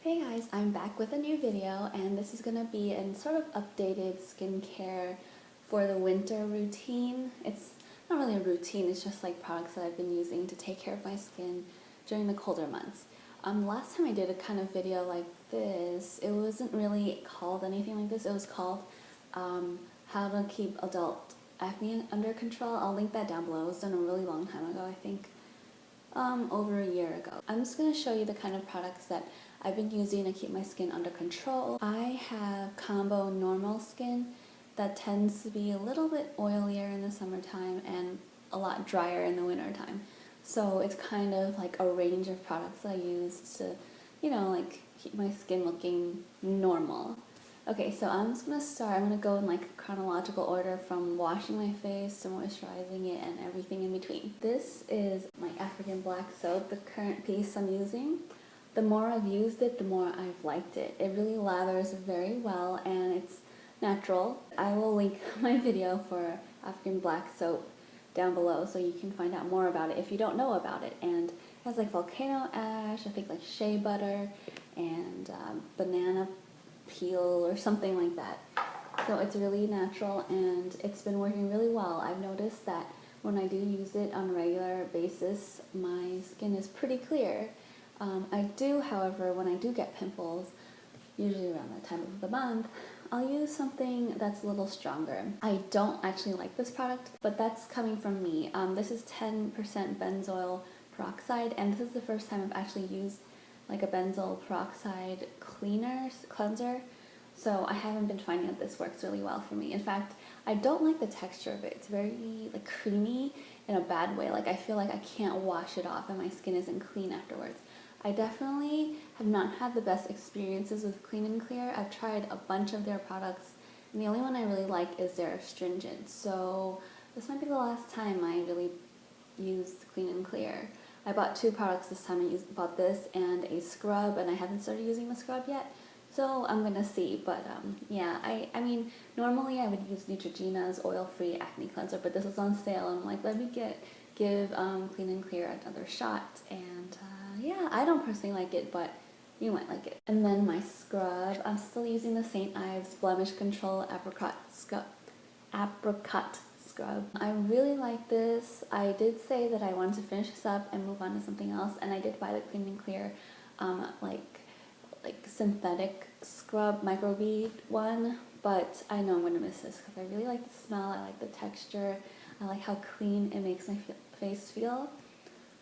Hey guys, I'm back with a new video, and this is going to be a sort of updated skincare for the winter routine. It's not really a routine, it's just like products that I've been using to take care of my skin during the colder months. Last time I did a kind of video like this, it wasn't really called anything like this. It was called How to Keep Adult Acne Under Control. I'll link that down below. It was done a really long time ago, I think over a year ago. I'm just going to show you the kind of products that I've been using to keep my skin under control. I have combo normal skin that tends to be a little bit oilier in the summertime and a lot drier in the wintertime. So it's kind of like a range of products I use to, like keep my skin looking normal. Okay, so I'm just going to start. I'm going to go in like chronological order from washing my face to moisturizing it and everything in between. This is my African black soap, the current piece I'm using. The more I've used it, the more I've liked it. It really lathers very well and it's natural. I will link my video for African black soap down below so you can find out more about it if you don't know about it. And it has like volcano ash, I think like shea butter, and banana peel or something like that. So it's really natural and it's been working really well. I've noticed that when I do use it on a regular basis, my skin is pretty clear. I do, however, when I do get pimples, usually around that time of the month, I'll use something that's a little stronger. I don't actually like this product, but that's coming from me. This is 10% benzoyl peroxide, and this is the first time I've actually used like a benzoyl peroxide cleanser, so I haven't been finding that this works really well for me. In fact, I don't like the texture of it. It's very like creamy in a bad way. Like I feel like I can't wash it off and my skin isn't clean afterwards. I definitely have not had the best experiences with Clean and Clear. I've tried a bunch of their products, and the only one I really like is their astringent. So this might be the last time I really used Clean and Clear. I bought two products this time. I bought this and a scrub, and I haven't started using the scrub yet, so I'm gonna see. But yeah, I mean, normally I would use Neutrogena's oil-free acne cleanser, but this was on sale, and I'm like, let me give Clean and Clear another shot. And yeah, I don't personally like it, but you might like it. And then my scrub, I'm still using the St. Ives Blemish Control Apricot Scrub. I really like this. I did say that I wanted to finish this up and move on to something else, and I did buy the Clean and Clear like synthetic scrub microbead one, but I know I'm going to miss this because I really like the smell, I like the texture, I like how clean it makes my face feel.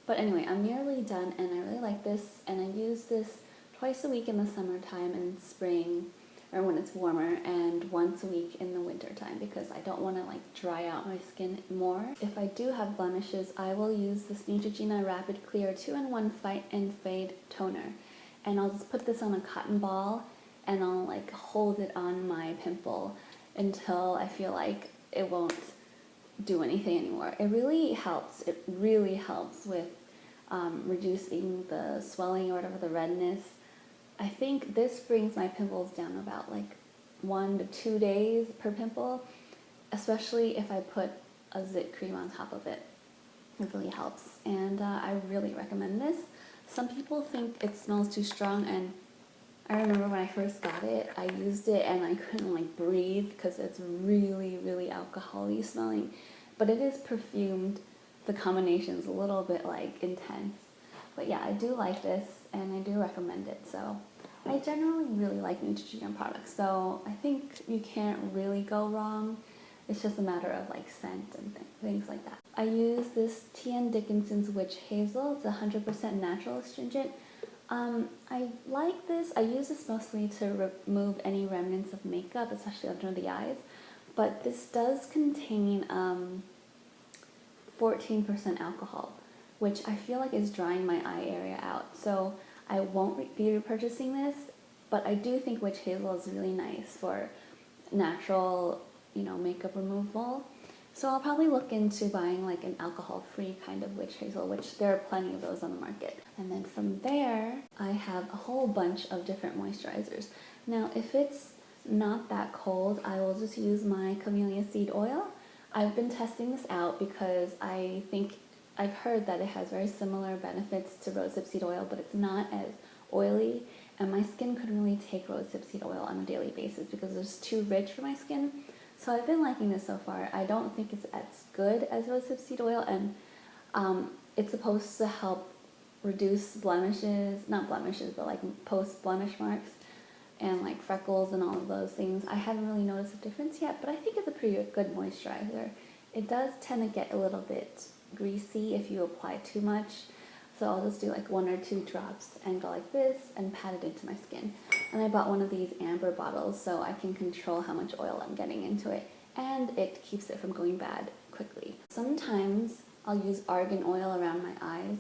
But anyway, I'm nearly done and I really like this, and I use this twice a week in the summertime and spring, or when it's warmer, and once a week in the winter time because I don't want to like dry out my skin more. If I do have blemishes, I will use this Neutrogena Rapid Clear 2-in-1 Fight and Fade Toner. And I'll just put this on a cotton ball and I'll like hold it on my pimple until I feel like it won't do anything anymore. It really helps. It really helps with reducing the swelling or whatever, the redness. I think this brings my pimples down about like 1 to 2 days per pimple, especially if I put a zit cream on top of it. It really helps, and I really recommend this. Some people think it smells too strong, and I remember when I first got it, I used it and I couldn't like breathe because it's really, really alcohol-y smelling. But it is perfumed. The combination's a little bit like intense. But yeah, I do like this and I do recommend it. So I generally really like Neutrogena products. So I think you can't really go wrong. It's just a matter of like scent and things like that. I use this Dickinson's Witch Hazel. It's 100% natural astringent. I like this. I use this mostly to remove any remnants of makeup, especially under the eyes. But this does contain 14% alcohol, which I feel like is drying my eye area out. So I won't be repurchasing this, but I do think Witch Hazel is really nice for natural, makeup removal. So I'll probably look into buying like an alcohol-free kind of Witch Hazel, which there are plenty of those on the market. And then from there, I have a whole bunch of different moisturizers. Now, if it's not that cold, I will just use my Camellia seed oil. I've been testing this out because I think I've heard that it has very similar benefits to rosehip seed oil, but it's not as oily and my skin couldn't really take rosehip seed oil on a daily basis because it was too rich for my skin. So I've been liking this so far. I don't think it's as good as rosehip seed oil, and it's supposed to help reduce blemishes, not blemishes, but like post-blemish marks and like freckles and all of those things. I haven't really noticed a difference yet, but I think it's a pretty good moisturizer. It does tend to get a little bit greasy if you apply too much. So I'll just do like 1 or 2 drops and go like this and pat it into my skin. And I bought one of these amber bottles so I can control how much oil I'm getting into it, and it keeps it from going bad quickly. Sometimes I'll use argan oil around my eyes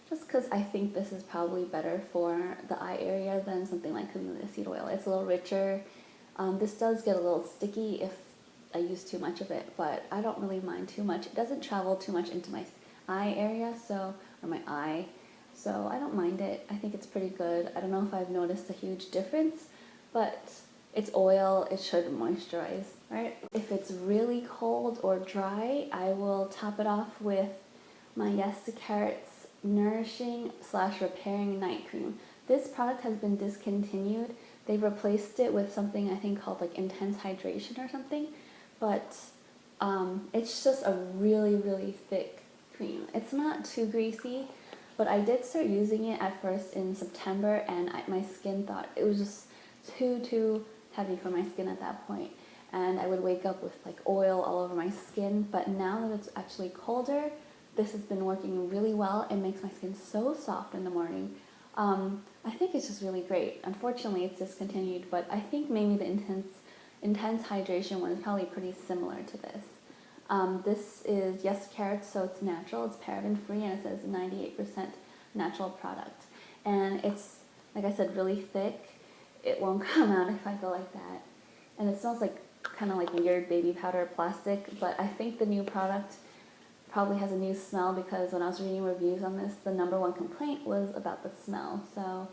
just because I think this is probably better for the eye area than something like camellia seed oil. It's a little richer. This does get a little sticky if I use too much of it, but I don't really mind too much. It doesn't travel too much into my eye area, or my eye, so I don't mind it. I think it's pretty good. I don't know if I've noticed a huge difference, but it's oil, it should moisturize, right? If it's really cold or dry, I will top it off with my Yes to Carrots Nourishing / Repairing Night Cream. This product has been discontinued. They replaced it with something I think called like Intense Hydration or something, but it's just a really, really thick cream. It's not too greasy, but I did start using it at first in September, and my skin thought it was just too heavy for my skin at that point, and I would wake up with like oil all over my skin. But now that it's actually colder, this has been working really well. It makes my skin so soft in the morning. I think it's just really great. Unfortunately, it's discontinued, but I think maybe the intense hydration one is probably pretty similar to this. This is Yes Carrots, so it's natural, it's paraben free, and it says 98% natural product. And it's, like I said, really thick. It won't come out if I go like that. And it smells like kind of like weird baby powder plastic, but I think the new product probably has a new smell because when I was reading reviews on this, the #1 complaint was about the smell. So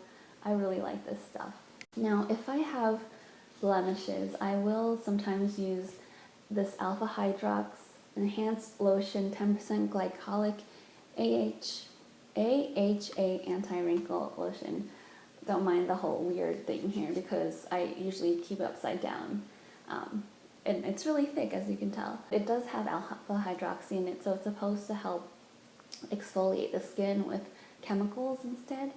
I really like this stuff. Now, if I have blemishes, I will sometimes use this Alpha Hydrox Enhanced Lotion 10% Glycolic AHA Anti-Wrinkle Lotion. Don't mind the whole weird thing here because I usually keep it upside down. And it's really thick, as you can tell. It does have alpha hydroxy in it, so it's supposed to help exfoliate the skin with chemicals instead.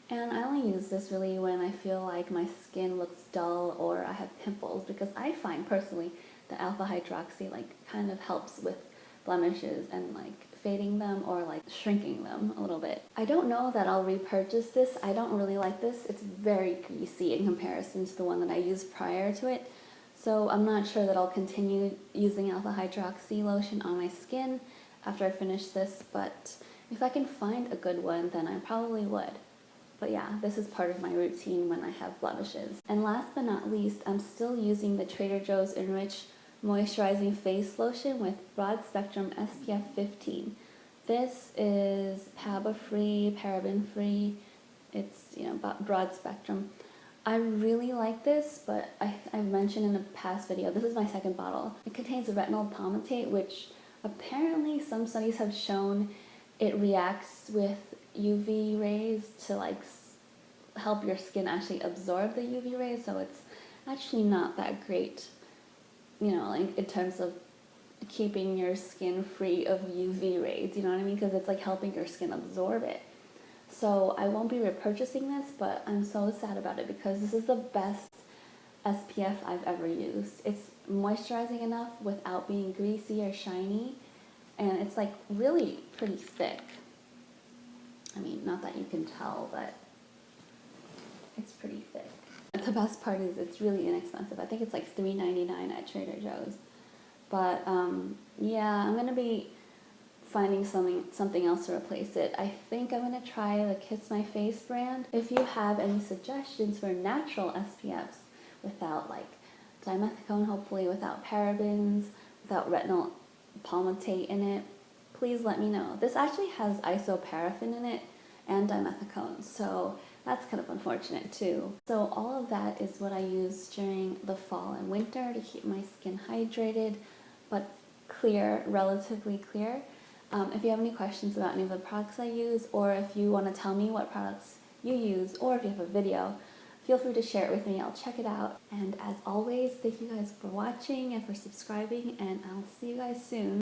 And I only use this really when I feel like my skin looks dull or I have pimples, because I find personally the alpha hydroxy like kind of helps with blemishes and like fading them or like shrinking them a little bit. I don't know that I'll repurchase this. I don't really like this. It's very greasy in comparison to the one that I used prior to it. So I'm not sure that I'll continue using alpha hydroxy lotion on my skin after I finish this, but if I can find a good one, then I probably would. But yeah, this is part of my routine when I have blemishes. And last but not least, I'm still using the Trader Joe's Enrich Moisturizing Face Lotion with Broad Spectrum SPF 15. This is PABA-free, paraben-free. It's, broad spectrum. I really like this, but I've mentioned in a past video, this is my second bottle. It contains retinol palmitate, which apparently some studies have shown it reacts with UV rays to like help your skin actually absorb the UV rays, so it's actually not that great, like in terms of keeping your skin free of UV rays, you know what I mean? Because it's like helping your skin absorb it. So I won't be repurchasing this, but I'm so sad about it because this is the best SPF I've ever used. It's moisturizing enough without being greasy or shiny, and it's like really pretty thick. I mean, not that you can tell, but it's pretty thick. The best part is it's really inexpensive. I think it's like $3.99 at Trader Joe's. But yeah, I'm gonna be finding something else to replace it. I think I'm gonna try the Kiss My Face brand. If you have any suggestions for natural SPFs without like dimethicone, hopefully without parabens, without retinol palmitate in it, please let me know. This actually has isoparaffin in it and dimethicone, so that's kind of unfortunate too. So all of that is what I use during the fall and winter to keep my skin hydrated, but clear, relatively clear. If you have any questions about any of the products I use, or if you want to tell me what products you use, or if you have a video, feel free to share it with me. I'll check it out. And as always, thank you guys for watching and for subscribing, and I'll see you guys soon.